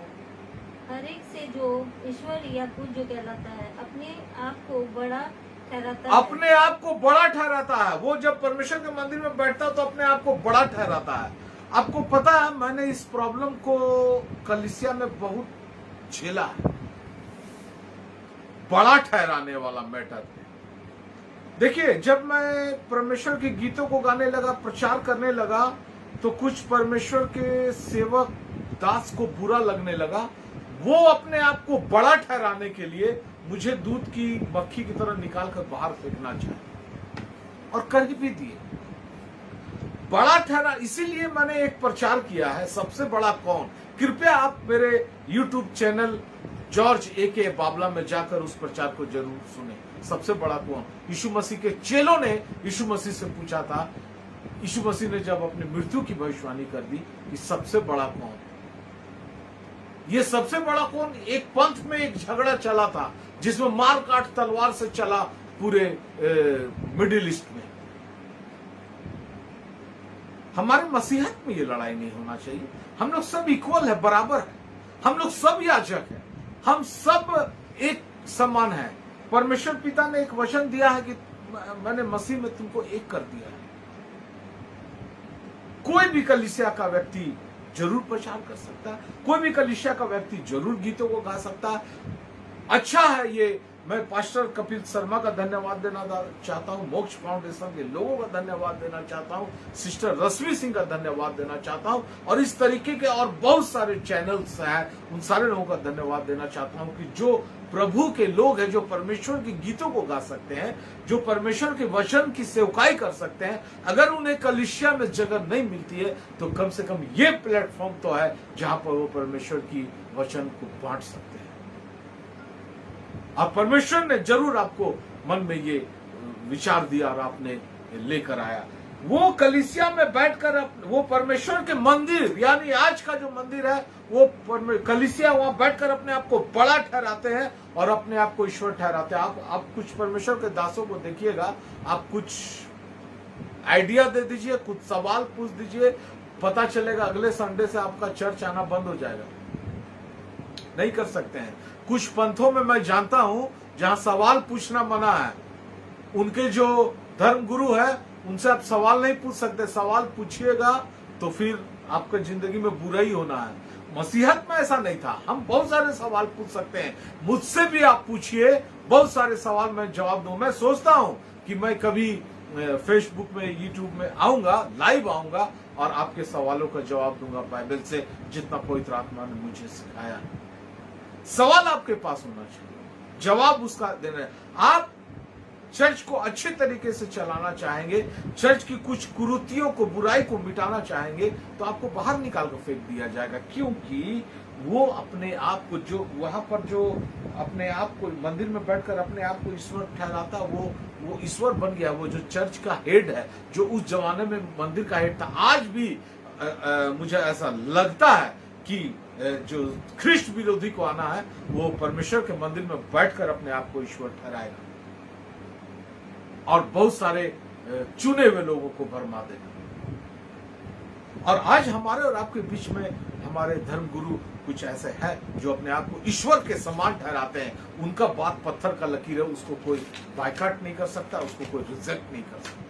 हर एक से जो ईश्वर या पूज्य कहलाता है अपने आप को बड़ा ठहराता है। अपने आप को बड़ा ठहराता है। वो जब परमेश्वर के मंदिर में बैठता है तो अपने आप को बड़ा ठहराता है। आपको पता है, मैंने इस प्रॉब्लम को कलीसिया में बहुत झेला है, बड़ा ठहराने वाला मैटर। देखिए, जब मैं परमेश्वर के गीतों को गाने लगा, प्रचार करने लगा, तो कुछ परमेश्वर के सेवक दास को बुरा लगने लगा। वो अपने आप को बड़ा ठहराने के लिए मुझे दूध की मक्खी की तरह निकाल कर बाहर फेंकना चाहे, और कर भी दिए। बड़ा ठहरा, इसीलिए मैंने एक प्रचार किया है, सबसे बड़ा कौन। कृपया आप मेरे YouTube channel George A.K. Babla में जाकर उस प्रचार को जरूर सुने। सबसे बड़ा कौन। यीशु मसीह के चेलों ने यीशु मसीह से पूछा था, यीशु मसीह ने जब अपनी मृत्यु की भविष्यवाणी कर दी कि सबसे बड़ा कौन। ये सबसे बड़ा कौन, एक पंथ में एक झगड़ा चला था जिसमें मार काट तलवार से चला पूरे मिडिल ईस्ट में। हमारे मसीहत में ये लड़ाई नहीं होना चाहिए। हम लोग सब इक्वल है, बराबर है। हम लोग सब याजक हैं, हम सब एक समान हैं। परमेश्वर पिता ने एक वचन दिया है कि मैंने मसीह में तुमको एक कर दिया है। कोई भी कलीसिया का व्यक्ति जरूर प्रचार कर सकता है, कोई भी कलीसिया का व्यक्ति जरूर गीतों को गा सकता है। अच्छा है ये। मैं पास्टर कपिल शर्मा का धन्यवाद देना चाहता हूं, मोक्ष फाउंडेशन के लोगों का धन्यवाद देना चाहता हूं, सिस्टर रश्मि सिंह का धन्यवाद देना चाहता हूं, और इस तरीके के और बहुत सारे चैनल्स हैं, उन सारे लोगों का धन्यवाद देना चाहता हूं कि जो प्रभु के लोग हैं, जो परमेश्वर के गीतों को गा सकते हैं, जो परमेश्वर के वचन की सेवकाई कर सकते हैं। अगर उन्हें कलीसिया में जगह नहीं मिलती है तो कम से कम ये प्लेटफॉर्म तो है जहां पर वो परमेश्वर की वचन को बांट सकते हैं। अब परमेश्वर ने जरूर आपको मन में ये विचार दिया और आपने लेकर आया। वो कलीसिया में बैठकर वो परमेश्वर के मंदिर, यानी आज का जो मंदिर है, वो कलीसिया वहां बैठकर अपने आप को बड़ा ठहराते हैं और अपने आप को ईश्वर ठहराते हैं। आप कुछ परमेश्वर के दासों को देखिएगा, आप कुछ आइडिया दे दीजिए, कुछ सवाल पूछ दीजिए, पता चलेगा अगले संडे से आपका चर्च आना बंद हो जाएगा। नहीं कर सकते हैं। कुछ पंथों में मैं जानता हूं जहां सवाल पूछना मना है। उनके जो धर्म गुरु है उनसे आप सवाल नहीं पूछ सकते। सवाल पूछिएगा तो फिर आपका जिंदगी में बुरा ही होना है। मसीहत में ऐसा नहीं था। हम बहुत सारे सवाल पूछ सकते हैं। मुझसे भी आप पूछिए, बहुत सारे सवाल मैं जवाब दूं। मैं सोचता हूं कि मैं कभी फेसबुक में, यूट्यूब में आऊंगा, लाइव आऊंगा और आपके सवालों का जवाब दूंगा बाइबल से, जितना पवित्र आत्मा ने मुझे सिखाया। सवाल आपके पास होना चाहिए, जवाब उसका देना है। आप चर्च को अच्छे तरीके से चलाना चाहेंगे, चर्च की कुछ कुरीतियों को, बुराई को मिटाना चाहेंगे, तो आपको बाहर निकाल कर फेंक दिया जाएगा। क्योंकि वो अपने आप को, जो वहां पर जो अपने आप को मंदिर में बैठकर अपने आप को ईश्वर ठहराता, वो ईश्वर बन गया। वो जो चर्च का हेड है, जो उस जमाने में मंदिर का हेड था, आज भी मुझे ऐसा लगता है कि जो ख्रिस्ट विरोधी को आना है, वो परमेश्वर के मंदिर में बैठकर अपने आप को ईश्वर ठहराएगा और बहुत सारे चुने हुए लोगों को भरमा देगा। और आज हमारे और आपके बीच में हमारे धर्म गुरु कुछ ऐसे हैं जो अपने आप को ईश्वर के समान ठहराते हैं। उनका बात पत्थर का लकीर है, उसको कोई बायकॉट नहीं कर सकता, उसको कोई रिजेक्ट नहीं कर सकता,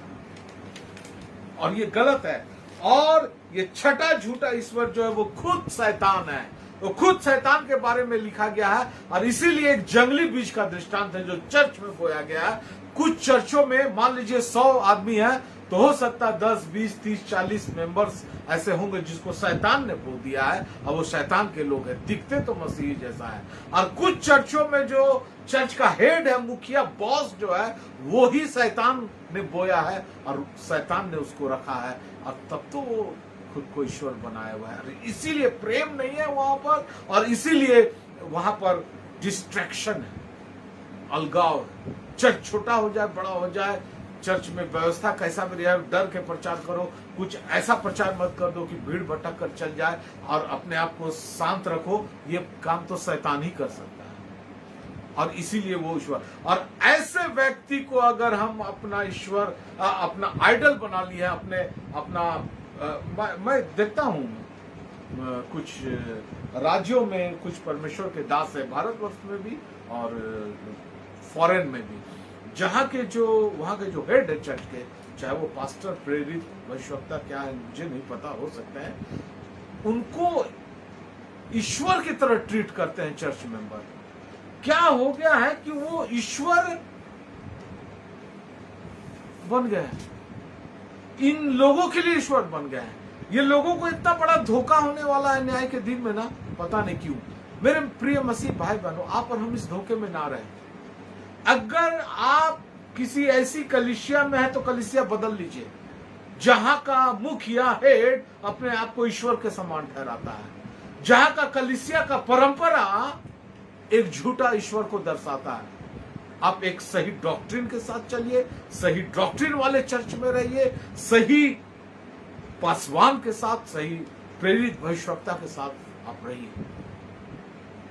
और ये गलत है। और ये छठा झूठा ईश्वर जो है वो खुद शैतान है। वो खुद शैतान के बारे में लिखा गया है, और इसीलिए एक जंगली बीज का दृष्टांत है जो चर्च में बोया गया है। कुछ चर्चों में मान लीजिए 100 आदमी है, तो हो सकता है 10, 20, 30, 40 मेंबर्स ऐसे होंगे जिसको शैतान ने बो दिया है, और वो शैतान के लोग हैं, दिखते तो मसीही जैसा है। और कुछ चर्चों में जो चर्च का हेड है, मुखिया, बॉस जो है, वो ही शैतान ने बोया है और शैतान ने उसको रखा है, और तब तो वो खुद को ईश्वर बनाया हुआ है। इसीलिए प्रेम नहीं है वहां पर, और इसीलिए वहां पर डिस्ट्रैक्शन है, अलगाव है। चर्च छोटा हो जाए, बड़ा हो जाए, चर्च में व्यवस्था कैसा भी रहे, डर के प्रचार करो, कुछ ऐसा प्रचार मत कर दो कि भीड़ भटक कर चल जाए, और अपने आप को शांत रखो। ये काम तो शैतान ही कर सकता है, और इसीलिए वो ईश्वर। और ऐसे व्यक्ति को अगर हम अपना ईश्वर, अपना आइडल बना लिया, मैं देखता हूं कुछ राज्यों में कुछ परमेश्वर के दास है, भारतवर्ष में भी और फॉरेन में भी, जहां के जो वहां के जो हेड है चर्च के, चाहे वो पास्टर, प्रेरित, भविष्यवक्ता क्या है मुझे नहीं पता, हो सकता है, उनको ईश्वर की तरह ट्रीट करते हैं चर्च मेंबर। क्या हो गया है कि वो ईश्वर बन गए हैं, इन लोगों के लिए ईश्वर बन गए हैं। ये लोगों को इतना बड़ा धोखा होने वाला है न्याय के दिन में ना, पता नहीं क्यों। मेरे प्रिय मसीह भाई बहनों, आप और हम इस धोखे में ना रहें। अगर आप किसी ऐसी कलीसिया में है तो कलीसिया बदल लीजिए जहां का मुखिया हेड अपने आप को ईश्वर के समान ठहराता है, जहां का कलीसिया का परंपरा एक झूठा ईश्वर को दर्शाता है। आप एक सही डॉक्ट्रिन के साथ चलिए, सही डॉक्ट्रिन वाले चर्च में रहिए, सही पासवान के साथ, सही प्रेरित भविष्यवक्ता के साथ आप रहिए।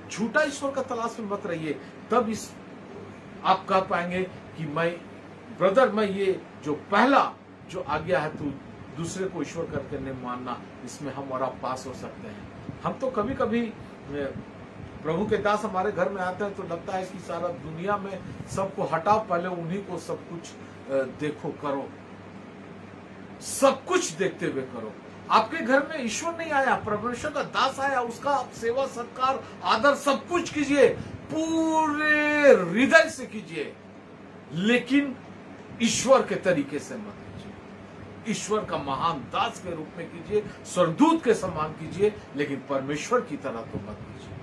झूठा ईश्वर का तलाश में मत रहिए। तब इस आप कह पाएंगे कि मैं ये जो पहला जो आज्ञा है, तू दूसरे को ईश्वर करके नहीं मानना, इसमें हम और आप पास हो सकते हैं। हम तो कभी कभी प्रभु के दास हमारे घर में आते हैं तो लगता है कि सारा दुनिया में सबको हटाओ, पहले उन्हीं को सब कुछ देखो करो, सब कुछ देखते हुए करो। आपके घर में ईश्वर नहीं आया, परमेश्वर का दास आया, उसका आप सेवा सत्कार आदर सब कुछ कीजिए, पूरे हृदय से कीजिए, लेकिन ईश्वर के तरीके से मत कीजिए। ईश्वर का महान दास के रूप में कीजिए, स्वर्गदूत के समान कीजिए, लेकिन परमेश्वर की तरह तो मत कीजिए।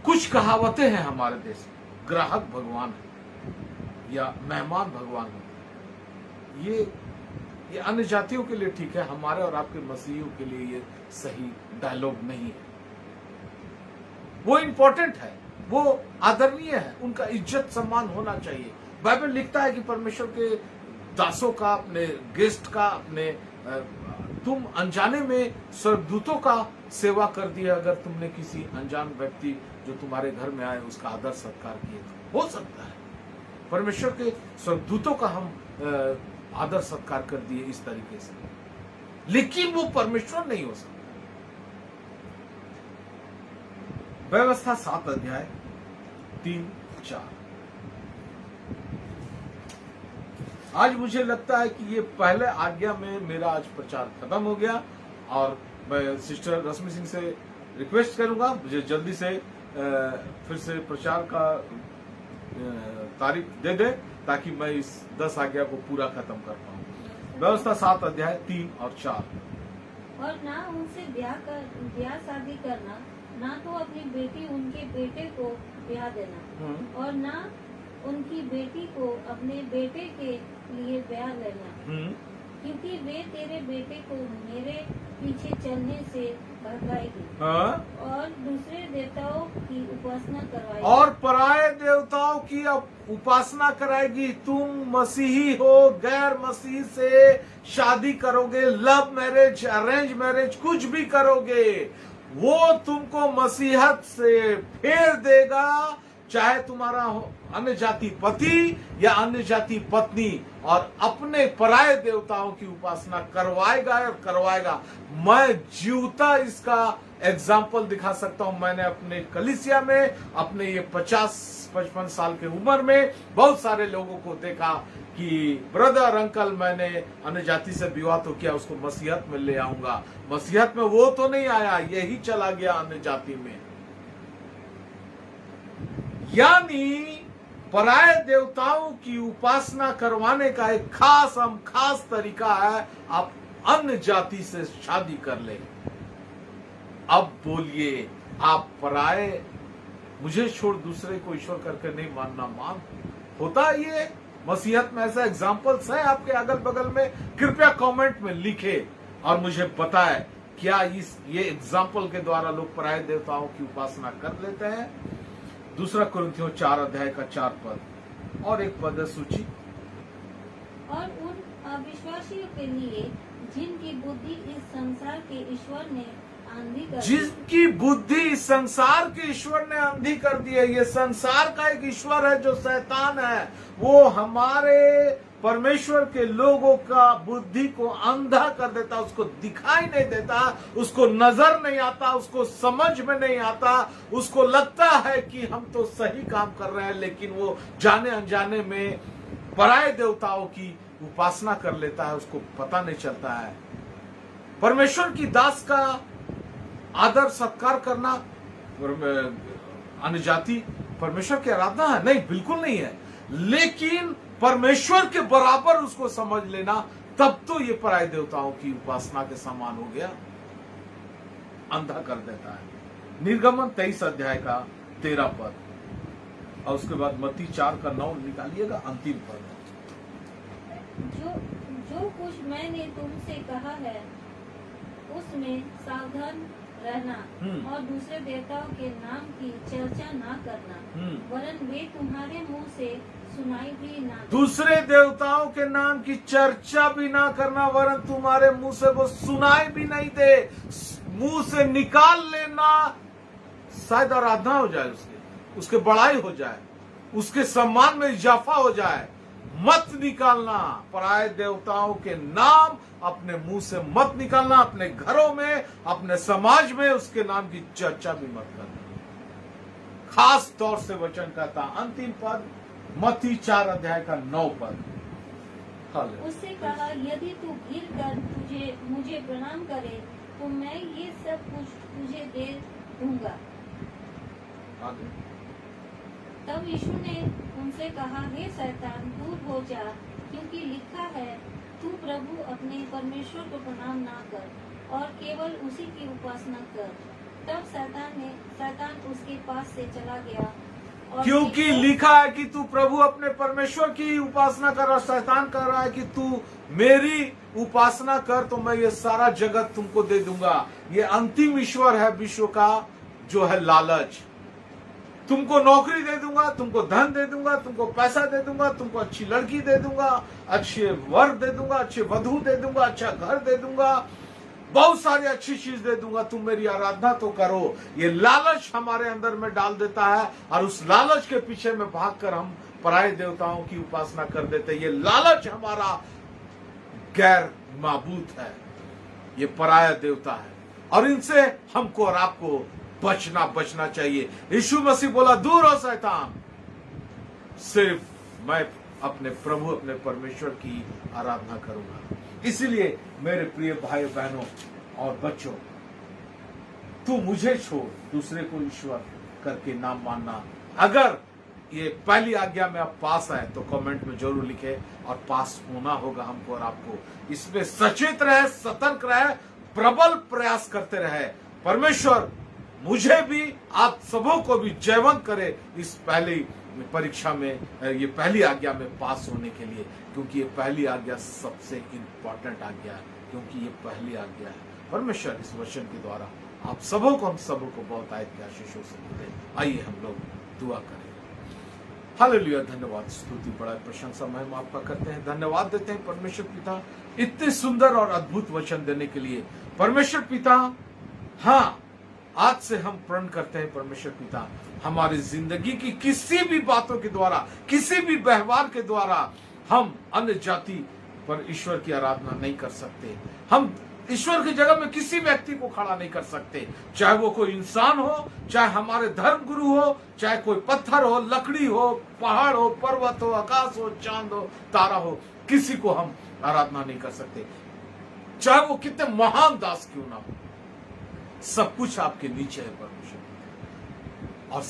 कुछ कहावतें हैं हमारे देश में, ग्राहक भगवान है या मेहमान भगवान है। ये अन्य जातियों के लिए ठीक है, हमारे और आपके मसीहियों के लिए ये सही डायलॉग नहीं है। वो इंपॉर्टेंट है, वो आदरणीय है, उनका इज्जत सम्मान होना चाहिए। बाइबल लिखता है कि परमेश्वर के दासों का, अपने गेस्ट का, अपने तुम अनजाने में स्वर्गदूतों का सेवा कर दिया। अगर तुमने किसी अनजान व्यक्ति जो तुम्हारे घर में आए उसका आदर सत्कार किए तो हो सकता है परमेश्वर के स्वर्गदूतों का हम आदर सत्कार कर दिए इस तरीके से, लेकिन वो परमेश्वर नहीं हो सकता। व्यवस्था 7 अध्याय 3-4। आज मुझे लगता है कि ये पहले आज्ञा में मेरा आज प्रचार खत्म हो गया, और मैं सिस्टर रश्मि सिंह से रिक्वेस्ट करूंगा मुझे जल्दी से फिर से प्रचार का तारीख दे दे, ताकि मैं इस 10 आज्ञा को पूरा खत्म कर पाऊं। व्यवस्था 7 अध्याय 3 और 4। और ना उनसे ब्याह शादी करना, ना तो अपनी बेटी उनके बेटे को ब्याह देना, और ना उनकी बेटी को अपने बेटे के लिए ब्याह लेना, क्योंकि वे तेरे बेटे को मेरे पीछे चलने से भड़काएगी और दूसरे देवताओं की उपासना करवाएगी और पराये देवताओं की उपासना कराएगी। तुम मसीही हो, गैर मसीही से शादी करोगे, लव मैरिज, अरेंज मैरिज, कुछ भी करोगे, वो तुमको मसीहत से फेर देगा, चाहे तुम्हारा अन्य जाति पति या अन्य जाति पत्नी, और अपने पराये देवताओं की उपासना करवाएगा। मैं जीवता इसका एग्जाम्पल दिखा सकता हूं। मैंने अपने कलीसिया में, अपने ये 50-55 साल के उम्र में बहुत सारे लोगों को देखा कि ब्रदर अंकल मैंने अन्य जाति से विवाह तो किया, उसको मसीहत में ले आऊंगा। मसीहत में वो तो नहीं आया, यही चला गया अन्य जाति में। यानी पराये देवताओं की उपासना करवाने का एक खास तरीका है, आप अन्य जाति से शादी कर ले। अब बोलिए, आप पराये, मुझे छोड़ दूसरे को ईश्वर करके नहीं मानना मान होता? ये मसीहत में ऐसा एग्जाम्पल्स है आपके अगल बगल में? कृपया कमेंट में लिखे और मुझे बताएं, क्या ये एग्जाम्पल के द्वारा लोग पराये देवताओं की उपासना कर लेते हैं? 2 कुरिन्थियों 4 अध्याय का 4 पद और एक पद सूची। और उन अविश्वासियों के लिए जिनकी बुद्धि इस संसार के ईश्वर ने अंधी कर दी, जिनकी बुद्धि इस संसार के ईश्वर ने अंधी कर दी है। ये संसार का एक ईश्वर है जो शैतान है, वो हमारे परमेश्वर के लोगों का बुद्धि को अंधा कर देता, उसको दिखाई नहीं देता, उसको नजर नहीं आता, उसको समझ में नहीं आता। उसको लगता है कि हम तो सही काम कर रहे हैं, लेकिन वो जाने अनजाने में पराये देवताओं की उपासना कर लेता है, उसको पता नहीं चलता है। परमेश्वर की दास का आदर सत्कार करना अन्य जाति परमेश्वर की आराधना है? नहीं, बिल्कुल नहीं है। लेकिन परमेश्वर के बराबर उसको समझ लेना, तब तो ये पराय देवताओं की उपासना के समान हो गया, अंधा कर देता है। निर्गमन 23 अध्याय का 13 पद और उसके बाद मत्ती 4 का 9 निकालिएगा, अंतिम पद। जो कुछ मैंने तुमसे कहा है उसमें सावधान रहना और दूसरे देवताओं के नाम की चर्चा ना करना, वरन वे तुम्हारे मुंह से सुनाई भी ना दे। दूसरे देवताओं के नाम की चर्चा भी ना करना, वरन तुम्हारे मुंह से वो सुनाई भी नहीं दे, मुंह से निकाल लेना, शायद आराधना हो जाए, उसके बड़ाई हो जाए, उसके सम्मान में इजाफा हो जाए। मत निकालना, पराये देवताओं के नाम अपने मुंह से मत निकालना, अपने घरों में, अपने समाज में उसके नाम की चर्चा भी मत करना। खास तौर से वचन कहता अंतिम पद, मत्ती 4 अध्याय का 9 पद। उससे कहा, यदि तू गिर कर मुझे प्रणाम करे तो मैं ये सब कुछ तुझे दे दूंगा। तब यीशु ने उनसे कहा, हे शैतान, दूर हो जा, क्योंकि लिखा है, तू प्रभु अपने परमेश्वर को प्रणाम ना कर और केवल उसी की उपासना कर। तब शैतान उसके पास से चला गया। और क्योंकि लिखा है कि तू प्रभु अपने परमेश्वर की उपासना कर, और शैतान कह रहा है कि तू मेरी उपासना कर तो मैं ये सारा जगत तुमको दे दूंगा। ये अंतिम ईश्वर है विश्व का, जो है लालच। तुमको नौकरी दे दूंगा, तुमको धन दे दूंगा, तुमको पैसा दे दूंगा, तुमको अच्छी लड़की दे दूंगा, अच्छे वर दे दूंगा, अच्छे वधू दे दूंगा, अच्छा घर दे दूंगा, बहुत सारी अच्छी चीज दे दूंगा, तुम मेरी आराधना तो करो। ये लालच हमारे अंदर में डाल देता है और उस लालच के पीछे में भागकर हम पराये देवताओं की उपासना कर देते हैं। ये लालच हमारा गैर माबूद है, ये पराया देवता है और इनसे हमको और आपको बचना चाहिए। यीशु मसीह बोला, दूर हो शैतान, सिर्फ मैं अपने प्रभु अपने परमेश्वर की आराधना करूंगा। इसीलिए मेरे प्रिय भाई बहनों और बच्चों, तू मुझे छोड़ दूसरे को ईश्वर करके नाम मानना। अगर ये पहली आज्ञा में आप पास आए तो कमेंट में जरूर लिखे, और पास होना होगा हमको और आपको। इसमें सचेत रहे, सतर्क रहे, प्रबल प्रयास करते रहे। परमेश्वर मुझे भी, आप सबों को भी जयवंत करे इस पहली परीक्षा में, ये पहली आज्ञा में पास होने के लिए, क्योंकि ये पहली आज्ञा सबसे इंपॉर्टेंट आज्ञा है, क्योंकि ये पहली आज्ञा है। परमेश्वर इस वचन के द्वारा आप सबों को, हम सबों को बहुत आयत के आशीषों से मिले। आइए हम लोग दुआ करें। हालेलुया, धन्यवाद, स्तुति, बड़ा प्रशंसा महिमा आपका करते हैं। धन्यवाद देते हैं परमेश्वर पिता इतने सुंदर और अद्भुत वचन देने के लिए। परमेश्वर पिता, हाँ, आज से हम प्रण करते हैं परमेश्वर पिता, हमारी जिंदगी की किसी भी बातों के द्वारा, किसी भी व्यवहार के द्वारा हम अन्य जाति पर ईश्वर की आराधना नहीं कर सकते। हम ईश्वर की जगह में किसी व्यक्ति को खड़ा नहीं कर सकते, चाहे वो कोई इंसान हो, चाहे हमारे धर्म गुरु हो, चाहे कोई पत्थर हो, लकड़ी हो, पहाड़ हो, पर्वत हो, आकाश हो, चांद हो, तारा हो, किसी को हम आराधना नहीं कर सकते, चाहे वो कितने महान दास क्यों ना हो। सब कुछ आपके नीचे है परमेश्वर। और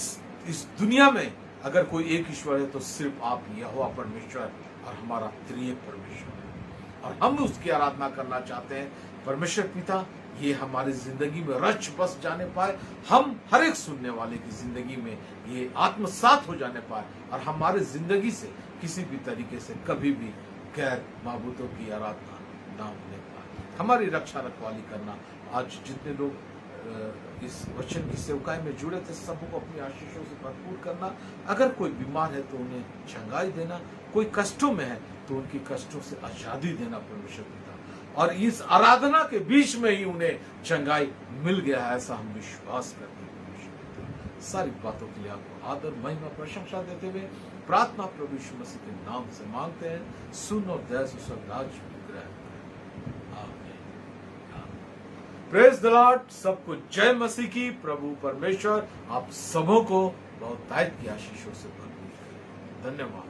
इस दुनिया में अगर कोई एक ईश्वर है तो सिर्फ आप, यहोवा परमेश्वर और हमारा त्रिएक परमेश्वर है, और हम उसकी आराधना करना चाहते हैं। परमेश्वर पिता, ये हमारी जिंदगी में रच बस जाने पाए, हम हर एक सुनने वाले की जिंदगी में ये आत्मसात हो जाने पाए, और हमारे जिंदगी से किसी भी तरीके से कभी भी गैर माबूदों की आराधना ना होने पाए। हमारी रक्षा रखवाली करना। आज जितने लोग इस वचन की सेवकाई में जुड़े थे, सबको अपनी आशीषों से भरपूर करना। अगर कोई बीमार है तो उन्हें चंगाई देना, कोई कष्टों में है तो उनकी कष्टों से आजादी देना परमेश्वर पिता। और इस आराधना के बीच में ही उन्हें चंगाई मिल गया है, ऐसा हम विश्वास करते हैं परमेश्वर पिता। सारी बातों के लिए आपको आदर, महिमा, प्रशंसा देते हुए प्रार्थना प्रभु यीशु मसीह के नाम से मांगते हैं। सुन और दया से स्वर्गराज प्रेज द लॉर्ड। सबको जय मसीह की। प्रभु परमेश्वर आप सबों को बहुत दायित्व की आशीषों से भरपूर करें। धन्यवाद।